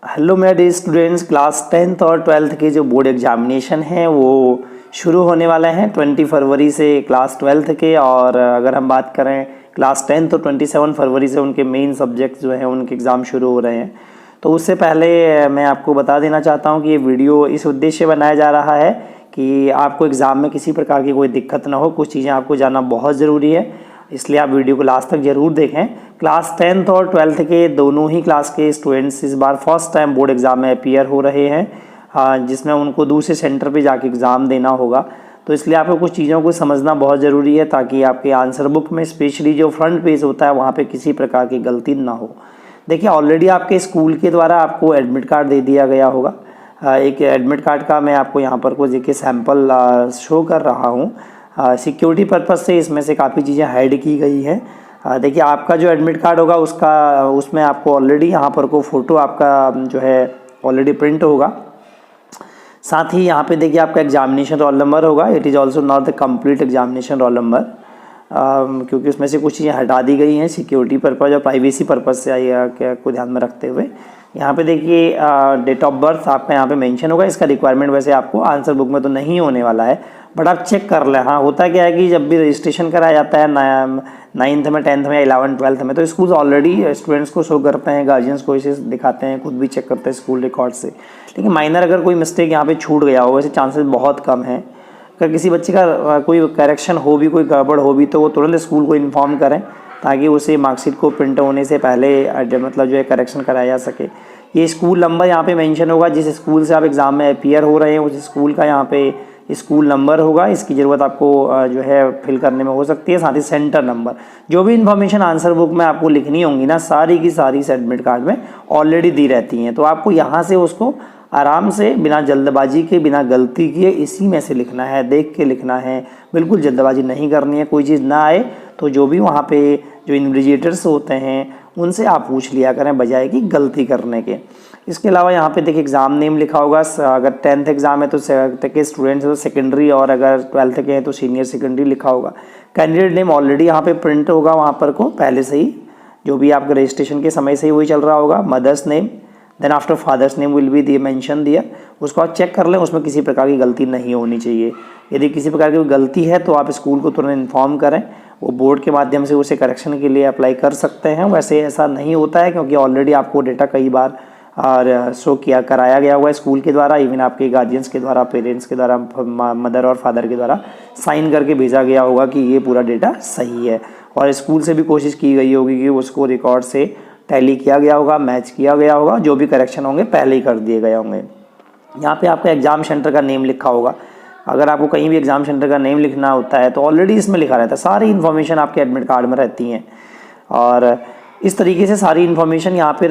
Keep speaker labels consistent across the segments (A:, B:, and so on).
A: Hello मेरे dear students, class 10th और 12th के जो बोर्ड एग्जामिनेशन हैं वो शुरू होने वाले हैं 20 फरवरी से क्लास 12th के। और अगर हम बात करें क्लास 10th तो 27 फरवरी से उनके मेन सब्जेक्ट्स जो हैं उनके एग्ज़ाम शुरू हो रहे हैं। तो उससे पहले मैं आपको बता देना चाहता हूं कि ये वीडियो इस उद्देश्य बनाया जा रहा है कि आपको एग्ज़ाम में किसी प्रकार की कोई दिक्कत ना हो। कुछ चीज़ें आपको जानना बहुत ज़रूरी है, इसलिए आप वीडियो को लास्ट तक ज़रूर देखें। क्लास 10th और 12th के दोनों ही क्लास के स्टूडेंट्स इस बार फर्स्ट टाइम बोर्ड एग्ज़ाम में अपीयर हो रहे हैं, जिसमें उनको दूसरे सेंटर पे जाके एग्ज़ाम देना होगा। तो इसलिए आपको कुछ चीज़ों को समझना बहुत ज़रूरी है ताकि आपके आंसर बुक में स्पेशली जो फ्रंट पेज होता है वहाँ पे किसी प्रकार की गलती ना हो। देखिए, ऑलरेडी आपके स्कूल के द्वारा आपको एडमिट कार्ड दे दिया गया होगा। एक एडमिट कार्ड का मैं आपको यहाँ पर कुछ देखिए सैम्पल शो कर रहा हूँ। सिक्योरिटी पर्पज़ से इसमें से काफ़ी चीज़ें हाइड की गई हैं। देखिए, आपका जो एडमिट कार्ड होगा उसमें आपको ऑलरेडी यहाँ पर को फ़ोटो आपका जो है ऑलरेडी प्रिंट होगा। साथ ही यहाँ पे देखिए आपका एग्जामिनेशन रोल नंबर होगा। It is also not the complete examination roll number, क्योंकि उसमें से कुछ चीज़ें हटा दी गई हैं सिक्योरिटी पर्पज़ और प्राइवेसी पर्पज़ से को ध्यान में रखते हुए। यहाँ पे देखिए डेट ऑफ बर्थ आपका यहाँ पे मेंशन होगा। इसका रिक्वायरमेंट वैसे आपको आंसर बुक में तो नहीं होने वाला है, बट आप चेक कर लें। हाँ, होता क्या है कि जब भी रजिस्ट्रेशन कराया जाता है 9th में, 10th में, 11th 12th में, तो स्कूल ऑलरेडी स्टूडेंट्स को शो करते हैं, गार्जियंस को इसे दिखाते हैं, खुद भी चेक करते हैं स्कूल रिकॉर्ड से। लेकिन माइनर अगर कोई मिस्टेक यहाँ पे छूट गया हो, वैसे चांसेस बहुत कम हैं। अगर किसी बच्चे का कोई करेक्शन हो भी, कोई गड़बड़ हो भी, तो वो तुरंत स्कूल को इन्फॉर्म करें ताकि उसे मार्कशीट को प्रिंट होने से पहले मतलब जो है करेक्शन कराया जा सके। ये स्कूल नंबर यहाँ पे मेंशन होगा। जिस स्कूल से आप एग्ज़ाम में अपीयर हो रहे हैं उस स्कूल का यहाँ पे स्कूल नंबर होगा। इसकी ज़रूरत आपको जो है फिल करने में हो सकती है। साथ ही सेंटर नंबर, जो भी इन्फॉर्मेशन आंसर बुक में आपको लिखनी होंगी ना, सारी की सारी इस एडमिट कार्ड में ऑलरेडी दी रहती हैं। तो आपको यहाँ से उसको आराम से, बिना जल्दबाजी के, बिना गलती किए इसी में से लिखना है, देख के लिखना है। बिल्कुल जल्दबाजी नहीं करनी है। कोई चीज़ ना आए तो जो भी वहाँ पे जो इन्विजिलेटर्स होते हैं उनसे आप पूछ लिया करें बजाय कि गलती करने के। इसके अलावा यहाँ पे देखिए एग्ज़ाम नेम लिखा होगा। अगर 10th एग्ज़ाम है तो के स्टूडेंट्स हैं तो सेकेंडरी, और अगर 12th के हैं तो सीनियर सेकेंडरी लिखा होगा। कैंडिडेट नेम ऑलरेडी यहाँ पे प्रिंट होगा वहाँ पर को पहले से ही, जो भी आपके रजिस्ट्रेशन के समय से ही वही चल रहा होगा। Mother's name, then after father's name will be the mention दिया। उसको आप चेक कर लें, उसमें किसी प्रकार की गलती नहीं होनी चाहिए। यदि किसी प्रकार की गलती है तो आप स्कूल को तुरंत इन्फॉर्म करें, वो बोर्ड के माध्यम से उसे करेक्शन के लिए अप्लाई कर सकते हैं। वैसे ऐसा नहीं होता है क्योंकि ऑलरेडी आपको डेटा कई बार शो कराया गया हुआ है स्कूल के द्वारा, इवन आपके गार्जियंस के द्वारा, पेरेंट्स के द्वारा, मदर और फादर के द्वारा साइन करके भेजा गया होगा कि ये पूरा डेटा सही है। और स्कूल से भी कोशिश की गई होगी कि उसको रिकॉर्ड से टैली किया गया होगा, मैच किया गया होगा, जो भी करेक्शन होंगे पहले ही कर दिए गए होंगे। यहाँ पे आपका एग्ज़ाम सेंटर का नेम लिखा होगा। अगर आपको कहीं भी एग्ज़ाम सेंटर का नेम लिखना होता है तो ऑलरेडी इसमें लिखा रहता है। सारी इन्फॉर्मेशन आपके एडमिट कार्ड में रहती हैं और इस तरीके से सारी इन्फॉर्मेशन यहाँ पे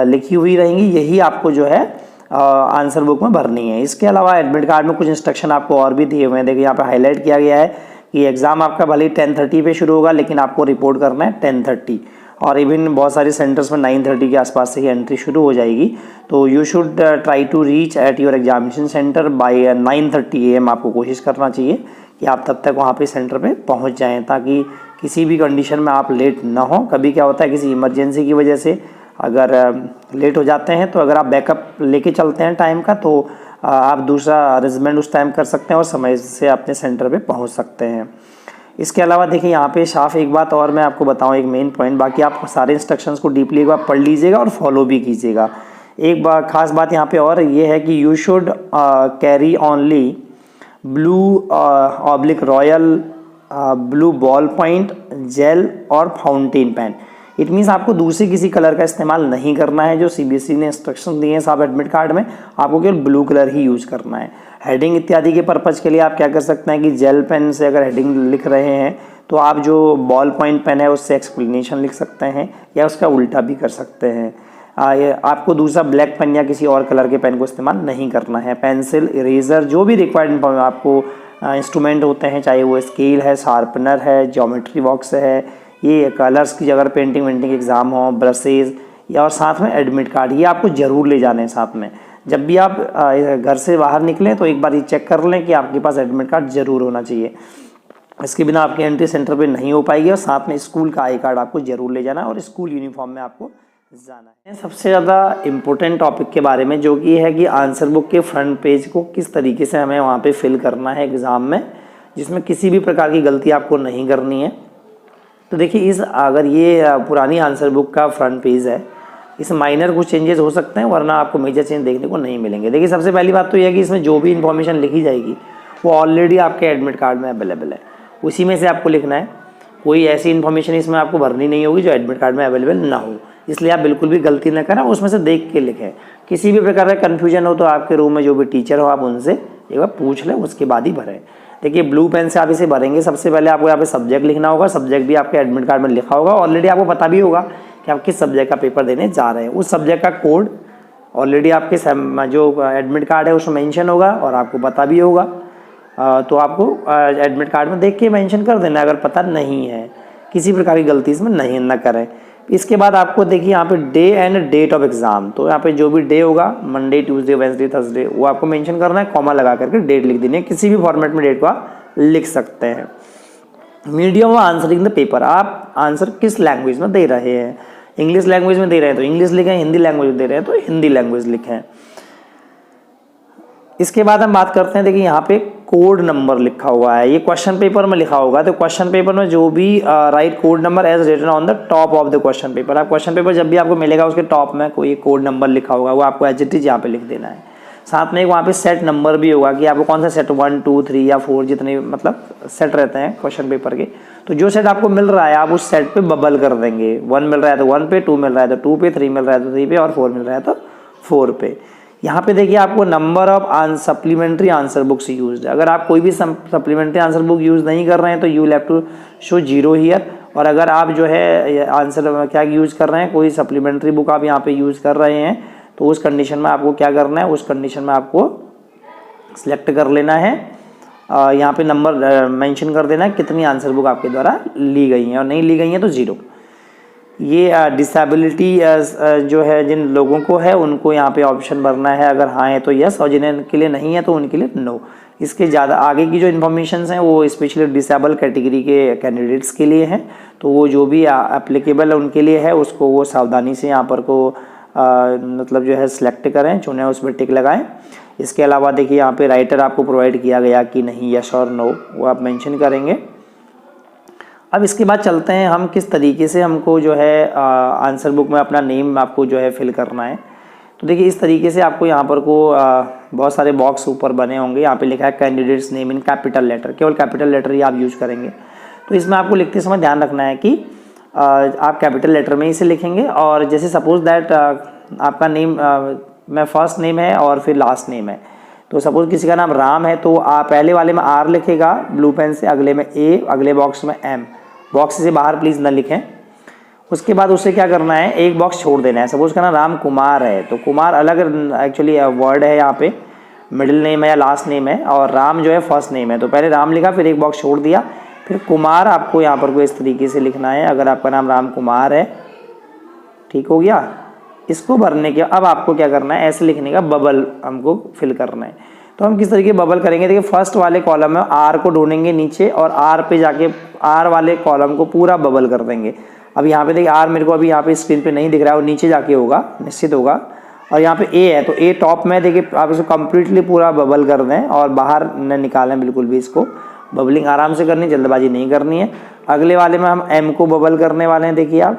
A: लिखी हुई रहेंगी। यही आपको जो है आंसर बुक में भरनी है। इसके अलावा एडमिट कार्ड में कुछ इंस्ट्रक्शन आपको और भी दिए हुए हैं। देखिए यहाँ पे हाईलाइट किया गया है कि एग्ज़ाम आपका भले ही 10:30 पे शुरू होगा, लेकिन आपको रिपोर्ट करना है 10:30, और इवन बहुत सारे सेंटर्स में 9:30 के आसपास से ही एंट्री शुरू हो जाएगी। तो you should try to reach at your examination centre by 9:30 AM। आपको कोशिश करना चाहिए कि आप तब तक वहाँ पे सेंटर पे पहुँच जाएं ताकि किसी भी कंडीशन में आप लेट ना हो। कभी क्या होता है, किसी इमरजेंसी की वजह से अगर लेट हो जाते हैं तो अगर आप बैकअप लेके चलते हैं टाइम का तो आप दूसरा अरेंजमेंट उस टाइम कर सकते हैं और समय से अपने सेंटर पे पहुंच सकते हैं। इसके अलावा देखिए यहाँ पे साफ एक बात और मैं आपको बताऊं, एक मेन पॉइंट, बाकी आप सारे इंस्ट्रक्शंस को डीपली एक बार पढ़ लीजिएगा और फॉलो भी कीजिएगा। एक बार खास बात यहाँ पे और ये है कि you should carry only blue oblique royal blue ball point, gel और फाउंटेन पेन। इट मीन्स आपको दूसरे किसी कलर का इस्तेमाल नहीं करना है। जो CBSE ने इंस्ट्रक्शन दिए हैं साहब एडमिट कार्ड में, आपको केवल ब्लू कलर ही यूज करना है। हेडिंग इत्यादि के पर्पज़ के लिए आप क्या कर सकते हैं कि जेल पेन से अगर हेडिंग लिख रहे हैं तो आप जो बॉल पॉइंट पेन है उससे एक्सप्लेनेशन लिख सकते हैं या उसका उल्टा भी कर सकते हैं। आपको दूसरा ब्लैक पेन या किसी और कलर के पेन को इस्तेमाल नहीं करना है। पेंसिल, इरेजर, जो भी रिक्वायर्ड आपको इंस्ट्रूमेंट होते हैं, चाहे वो स्केल है, शार्पनर है, ज्योमेट्री बॉक्स है, ये कलर्स की अगर पेंटिंग एग्ज़ाम हो, ब्रशेज़, या और साथ में एडमिट कार्ड, ये आपको ज़रूर ले जाने हैं साथ में। जब भी आप घर से बाहर निकलें तो एक बार ये चेक कर लें कि आपके पास एडमिट कार्ड ज़रूर होना चाहिए। इसके बिना आपकी एंट्री सेंटर पे नहीं हो पाएगी। और साथ में स्कूल का आई कार्ड आपको ज़रूर ले जाना और स्कूल यूनिफॉर्म में आपको जाना है। सबसे ज़्यादा इम्पोर्टेंट टॉपिक के बारे में जो कि है कि आंसर बुक के फ्रंट पेज को किस तरीके से हमें वहाँ पे फिल करना है एग्ज़ाम में, जिसमें किसी भी प्रकार की गलती आपको नहीं करनी है। तो देखिए अगर ये पुरानी आंसर बुक का फ्रंट पेज है, इसमें माइनर कुछ चेंजेस हो सकते हैं, वरना आपको मेजर चेंज देखने को नहीं मिलेंगे। देखिए सबसे पहली बात तो यह है कि इसमें जो भी इन्फॉर्मेशन लिखी जाएगी वो ऑलरेडी आपके एडमिट कार्ड में अवेलेबल है, उसी में से आपको लिखना है। कोई ऐसी इन्फॉर्मेशन इसमें आपको भरनी नहीं होगी जो एडमिट कार्ड में अवेलेबल ना हो, इसलिए आप बिल्कुल भी गलती ना करें, उसमें से देख के लिखें। किसी भी प्रकार का कन्फ्यूजन हो तो आपके रूम में जो भी टीचर हो आप उनसे एक बार पूछ लें, उसके बाद ही भरें। देखिए ब्लू पेन से आप इसे भरेंगे। सबसे पहले आपको यहाँ पे सब्जेक्ट लिखना होगा, सब्जेक्ट भी आपके एडमिट कार्ड में लिखा होगा, ऑलरेडी आपको पता भी होगा कि आप किस सब्जेक्ट का पेपर देने जा रहे हैं। उस सब्जेक्ट का कोड ऑलरेडी आपके जो एडमिट कार्ड है उसमें मेंशन होगा और आपको पता भी होगा, तो आपको एडमिट कार्ड में देख के मेंशन कर देना अगर पता नहीं है। किसी प्रकार की गलती इसमें नहीं ना करें। इसके बाद आपको देखिए यहाँ पे day and date of exam, तो यहाँ पे जो भी डे होगा मंडे, ट्यूसडे, वेडनेसडे, थर्सडे, वो आपको मेंशन करना है, कॉमा लगा करके डेट लिख देनी है। किसी भी फॉर्मेट में डेट को आप लिख सकते हैं। Medium of answering the paper, आप आंसर किस लैंग्वेज में दे रहे हैं। इंग्लिश लैंग्वेज में दे रहे हैं तो इंग्लिश लिखें, हिंदी लैंग्वेज में दे रहे हैं तो हिंदी लैंग्वेज लिखें। इसके बाद हम बात करते हैं, देखिए यहाँ पे कोड नंबर लिखा हुआ है, ये क्वेश्चन पेपर में लिखा होगा, तो क्वेश्चन पेपर में जो भी right code number as written on the top of the question paper. आप क्वेश्चन पेपर जब भी आपको मिलेगा उसके टॉप में कोई कोड नंबर लिखा होगा, वो आपको एज इट इज यहाँ पे लिख देना है। साथ में एक वहाँ पे सेट नंबर भी होगा कि आपको कौन सा सेट 1, 2, 3 या 4 जितने मतलब सेट रहते हैं क्वेश्चन पेपर के, तो जो सेट आपको मिल रहा है आप उस सेट पे बबल कर देंगे। 1 मिल रहा है तो 1 पे, 2 मिल रहा है तो 2 पे, 3 मिल रहा है तो 3 पे और 4 मिल रहा है तो 4 पे। यहाँ पे देखिए आपको number of supplementary answer books used है। अगर आप कोई भी सप्लीमेंट्री आंसर बुक यूज़ नहीं कर रहे हैं तो you will have to show 0 here. और अगर आप जो है आंसर क्या यूज़ कर रहे हैं, कोई सप्लीमेंट्री बुक आप यहाँ पे यूज़ कर रहे हैं, तो उस कंडीशन में आपको क्या करना है, उस कंडीशन में आपको सिलेक्ट कर लेना है, यहाँ पे नंबर मेंशन कर देना है कितनी आंसर बुक आपके द्वारा ली गई हैं, और नहीं ली गई हैं तो 0। ये डिसेबिलिटी जो है जिन लोगों को है उनको यहाँ पे ऑप्शन भरना है, अगर हाँ है तो यस, और जिन्हें के लिए नहीं है तो उनके लिए नो। इसके ज़्यादा आगे की जो इन्फॉर्मेशन हैं वो स्पेशली डिसेबल कैटेगरी के कैंडिडेट्स के लिए हैं, तो वो जो भी एप्लीकेबल है उनके लिए है, उसको वो सावधानी से यहाँ पर को मतलब जो है सिलेक्ट करें, चुनें, उस पर टिक लगाएं। इसके अलावा देखिए यहाँ पे राइटर आपको प्रोवाइड किया गया कि नहीं, यस और नो, वो आप मेंशन करेंगे। अब इसके बाद चलते हैं हम किस तरीके से हमको जो है आंसर बुक में अपना नेम आपको जो है फिल करना है। तो देखिए इस तरीके से आपको यहाँ पर को बहुत सारे बॉक्स ऊपर बने होंगे, यहाँ पे लिखा है candidate's name in capital letter, केवल कैपिटल लेटर ही आप यूज़ करेंगे। तो इसमें आपको लिखते समय ध्यान रखना है कि आप कैपिटल लेटर में इसे लिखेंगे, और जैसे सपोज दैट आपका नेम में फर्स्ट नेम है और फिर लास्ट नेम है, तो सपोज किसी का नाम राम है तो आप पहले वाले में R लिखेगा ब्लू पेन से, अगले में A, अगले बॉक्स में M। बॉक्स से बाहर प्लीज़ ना लिखें। उसके बाद उसे क्या करना है, एक बॉक्स छोड़ देना है। सपोज का नाम राम कुमार है तो कुमार अलग एक्चुअली वर्ड है, यहाँ पे मिडिल नेम है या लास्ट नेम है, और राम जो है फर्स्ट नेम है, तो पहले राम लिखा फिर एक बॉक्स छोड़ दिया, फिर कुमार आपको यहाँ पर को इस तरीके से लिखना है अगर आपका नाम राम कुमार है। ठीक हो गया। इसको भरने के अब आपको क्या करना है, ऐसे लिखने का बबल हमको फिल करना है। तो हम किस तरीके बबल करेंगे, देखिए फर्स्ट वाले कॉलम में R को ढूंढेंगे नीचे, और R पे जाके R वाले कॉलम को पूरा बबल कर देंगे। अब यहाँ पे देखिए R मेरे को अभी यहाँ पे स्क्रीन पे नहीं दिख रहा है, वो नीचे जाके होगा, निश्चित होगा। और यहाँ पे A है तो A टॉप में, देखिए आप इसको कम्प्लीटली पूरा बबल कर दें और बाहर न निकालें बिल्कुल भी। इसको बबलिंग आराम से करनी, जल्दबाजी नहीं करनी है। अगले वाले में हम M को बबल करने वाले हैं। देखिए आप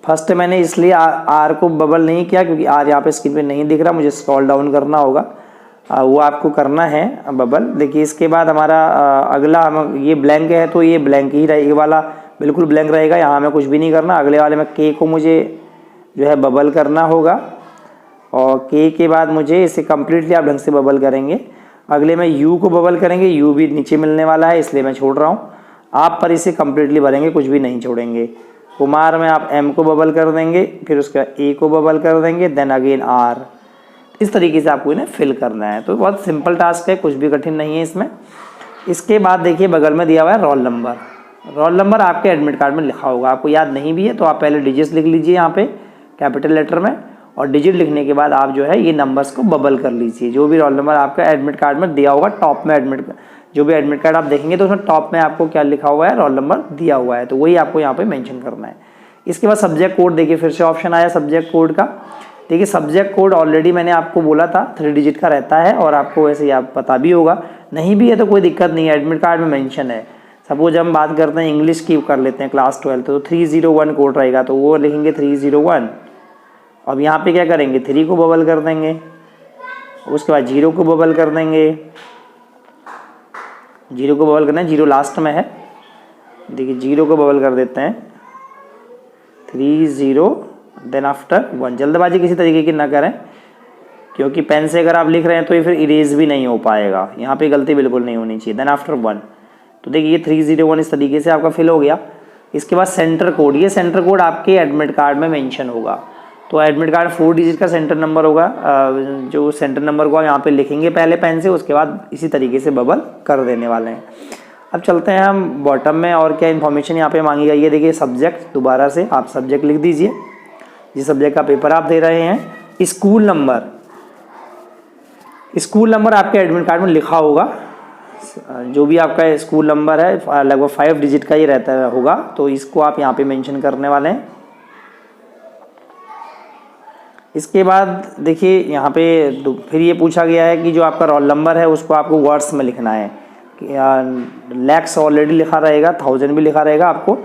A: फर्स्ट मैंने इसलिए R को बबल नहीं किया क्योंकि R यहाँ पे स्क्रीन पे नहीं दिख रहा, मुझे स्क्रॉल डाउन करना होगा, वो आपको करना है बबल। देखिए इसके बाद हमारा अगला हम ये ब्लैंक है तो ये ब्लैंक ही रहेगा, ये वाला बिल्कुल ब्लैंक रहेगा, यहाँ हमें कुछ भी नहीं करना। अगले वाले में K को मुझे जो है बबल करना होगा, और K के बाद मुझे इसे कम्प्लीटली आप ढंग से बबल करेंगे। अगले में U को बबल करेंगे, U भी नीचे मिलने वाला है इसलिए मैं छोड़ रहा हूँ, आप पर इसे कम्प्लीटली भरेंगे, कुछ भी नहीं छोड़ेंगे। कुमार में आप M को बबल कर देंगे, फिर उसका A को बबल कर देंगे, देन अगेन R। इस तरीके से आपको इन्हें फिल करना है। तो बहुत सिंपल टास्क है, कुछ भी कठिन नहीं है इसमें। इसके बाद देखिए बगल में दिया हुआ है रोल नंबर। रोल नंबर आपके एडमिट कार्ड में लिखा होगा, आपको याद नहीं भी है तो आप पहले डिजिट्स लिख लीजिए यहाँ पे कैपिटल लेटर में, और डिजिट लिखने के बाद आप जो है ये नंबर्स को बबल कर लीजिए। जो भी रोल नंबर आपका एडमिट कार्ड में दिया होगा, टॉप में जो भी एडमिट कार्ड आप देखेंगे तो उसमें टॉप में आपको क्या लिखा हुआ है, रोल नंबर दिया हुआ है, तो वही आपको यहाँ पे मेंशन करना है। इसके बाद सब्जेक्ट कोड देखिए, फिर से ऑप्शन आया सब्जेक्ट कोड का। देखिए सब्जेक्ट कोड ऑलरेडी मैंने आपको बोला था 3 डिजिट का रहता है, और आपको वैसे ही आप पता भी होगा, नहीं भी है तो कोई दिक्कत नहीं है, एडमिट कार्ड में मेंशन है। सपोज हम बात करते हैं इंग्लिश की कर लेते हैं क्लास 12, तो 301 कोड रहेगा, तो वो लिखेंगे 301। अब यहाँ पे क्या करेंगे, 3 को बबल कर देंगे, उसके बाद 0 को बबल कर देंगे, 0 को बबल करना है, 0 लास्ट में है, देखिए 0 को बबल कर देते हैं, 30 देन आफ्टर 1। जल्दबाजी किसी तरीके की ना करें, क्योंकि पेन से अगर आप लिख रहे हैं तो ये फिर इरेज भी नहीं हो पाएगा, यहाँ पे गलती बिल्कुल नहीं होनी चाहिए। देन आफ्टर 1, तो देखिए 301 इस तरीके से आपका फिल हो गया। इसके बाद सेंटर कोड, ये सेंटर कोड आपके एडमिट कार्ड में मेंशन होगा। तो एडमिट कार्ड 4 डिजिट का सेंटर नंबर होगा, जो सेंटर नंबर को आप यहाँ पे लिखेंगे पहले पेन से, उसके बाद इसी तरीके से बबल कर देने वाले हैं। अब चलते हैं हम बॉटम में, और क्या इन्फॉर्मेशन यहाँ पे मांगी गई है। देखिए सब्जेक्ट, दोबारा से आप सब्जेक्ट लिख दीजिए, जिस सब्जेक्ट का पेपर आप दे रहे हैं। स्कूल नंबर, स्कूल नंबर आपके एडमिट कार्ड में लिखा होगा, जो भी आपका स्कूल नंबर है लगभग 5 डिजिट का ही रहता होगा, तो इसको आप यहाँ पे मेंशन करने वाले हैं। इसके बाद देखिए यहाँ पे फिर ये पूछा गया है कि जो आपका रोल नंबर है उसको आपको वर्ड्स में लिखना है। लैक्स ऑलरेडी लिखा रहेगा, 1000 भी लिखा रहेगा, आपको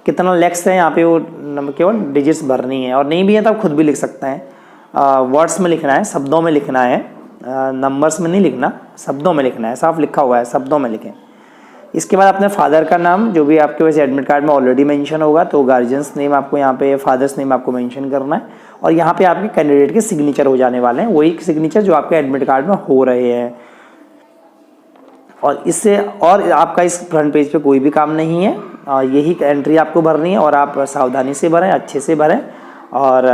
A: कितना लैक्स है यहाँ पे वो नंबर केवल डिजिट्स भरनी है, और नहीं भी है तो आप खुद भी लिख सकते हैं। वर्ड्स में लिखना है, शब्दों में लिखना है, नंबर्स में नहीं लिखना, शब्दों में लिखना है, साफ लिखा हुआ है, शब्दों में लिखें। इसके बाद अपने फादर का नाम, जो भी आपके वैसे एडमिट कार्ड में ऑलरेडी मेंशन होगा, तो गार्जियंस नेम आपको यहाँ पे, फादर्स नेम आपको मेंशन करना है, और यहाँ पे आपके कैंडिडेट के सिग्नेचर हो जाने वाले हैं, वही सिग्नेचर जो आपके एडमिट कार्ड में हो रहे हैं। और इससे और आपका इस फ्रंट पेज पे कोई भी काम नहीं है, यही एंट्री आपको भरनी है, और आप सावधानी से भरें, अच्छे से भरें, और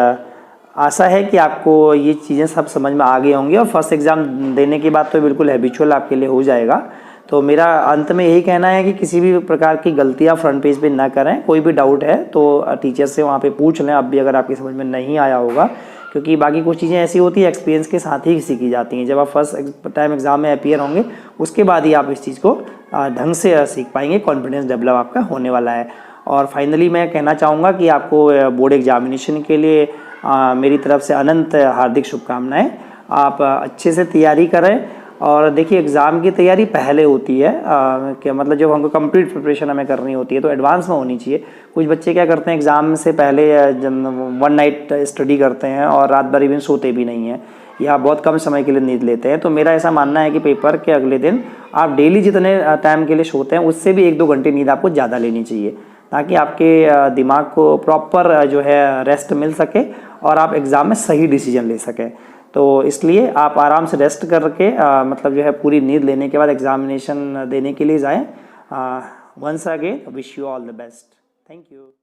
A: आशा है कि आपको ये चीज़ें सब समझ में आ गई होंगी, और फर्स्ट एग्ज़ाम देने के बाद तो बिल्कुल हैबिचुअल आपके लिए हो जाएगा। तो मेरा अंत में यही कहना है कि किसी भी प्रकार की गलतियाँ फ्रंट पेज पे ना करें। कोई भी डाउट है तो टीचर से वहाँ पे पूछ लें, अब भी अगर आपकी समझ में नहीं आया होगा, क्योंकि बाकी कुछ चीज़ें ऐसी होती है एक्सपीरियंस के साथ ही सीखी जाती हैं। जब आप फर्स्ट टाइम एग्ज़ाम में अपीयर होंगे उसके बाद ही आप इस चीज़ को ढंग से सीख पाएंगे, कॉन्फिडेंस डेवलप आपका होने वाला है। और फाइनली मैं कहना चाहूँगा कि आपको बोर्ड एग्जामिनेशन के लिए मेरी तरफ से अनंत हार्दिक शुभकामनाएं। आप अच्छे से तैयारी करें, और देखिए एग्ज़ाम की तैयारी पहले होती है, क्या मतलब जब हमको कंप्लीट प्रिपरेशन हमें करनी होती है तो एडवांस में होनी चाहिए। कुछ बच्चे क्या करते हैं, एग्ज़ाम से पहले 1 नाइट स्टडी करते हैं और रात भर इवन सोते भी नहीं हैं, या बहुत कम समय के लिए नींद लेते हैं। तो मेरा ऐसा मानना है कि पेपर के अगले दिन आप डेली जितने टाइम के लिए सोते हैं उससे भी 1-2 घंटे नींद आपको ज़्यादा लेनी चाहिए, ताकि आपके दिमाग को प्रॉपर जो है रेस्ट मिल सके और आप एग्ज़ाम में सही डिसीजन ले सकें। तो इसलिए आप आराम से रेस्ट करके मतलब जो है पूरी नींद लेने के बाद एग्जामिनेशन देने के लिए जाएं। Once again wish you all the best. Thank you.